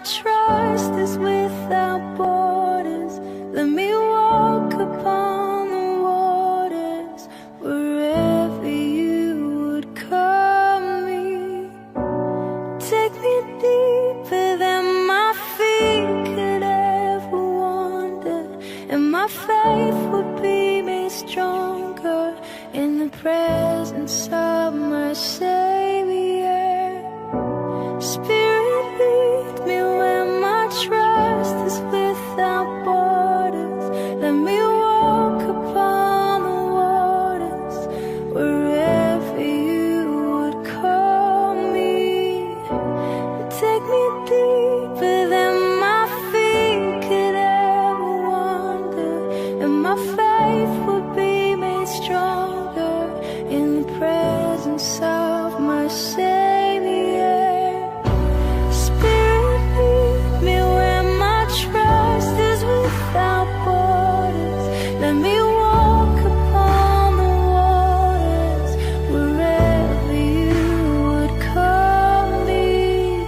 trust is without borders. Let me walk upon the waters wherever you would call me. Take me deeper than my feet could ever wander, and my faith would be made stronger in the presence of my Savior. Spirit, lead me where my trust is without borders. Let me walk upon the waters wherever you would call me. Take me deeper than my feet could ever wander, and my faith would be made stronger in the presence of my Savior. Spirit, lead me where my trust is without borders. Let me walk upon the waters wherever you would call me.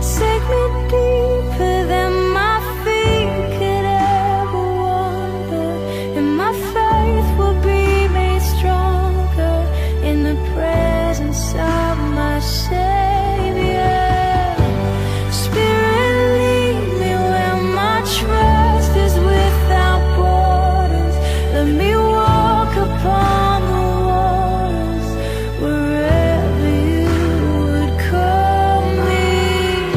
Take me deeper than my feet could ever wander, and my faith will be made stronger in the presence of my Savior. Spirit, lead me where my trust is without borders. Let me walk upon the waters wherever you would call me.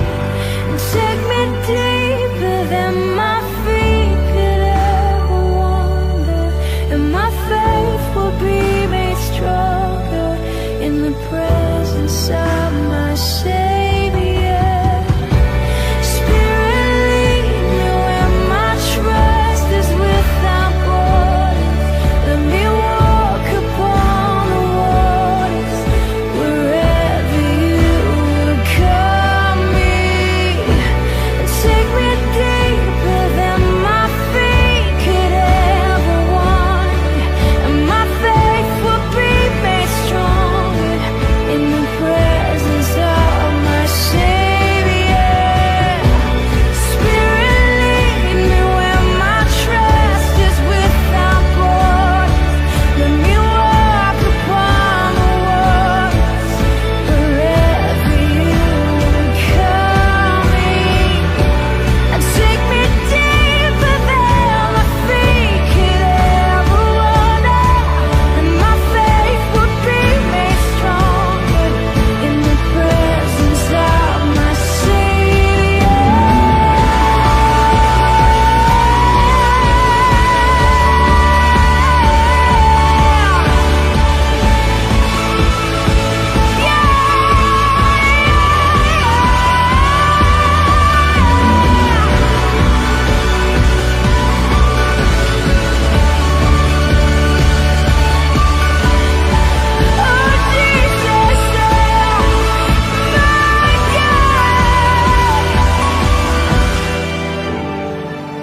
Take me deeper than my feet could ever wander, and my faith will be made stronger in the presence of my Savior. Spirit, lead me where my trust is without borders. Let me walk upon the waters wherever you would call me. Take me deeper than my feet could ever wander, and my faith will be made stronger in the presence of my Savior. Spirit, lead me where my trust is without borders. Let me walk upon the waters wherever you would call me. Take me deeper than my feet could ever wander, and my faith would be made stronger in the presence of my Savior.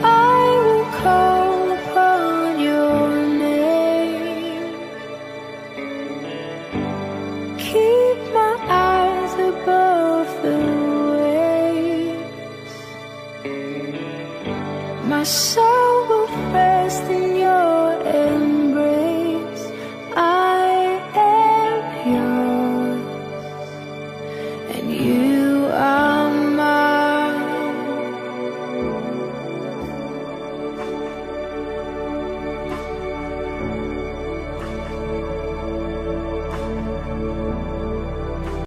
I will call upon your name. Keep my eyes above the waves. My soul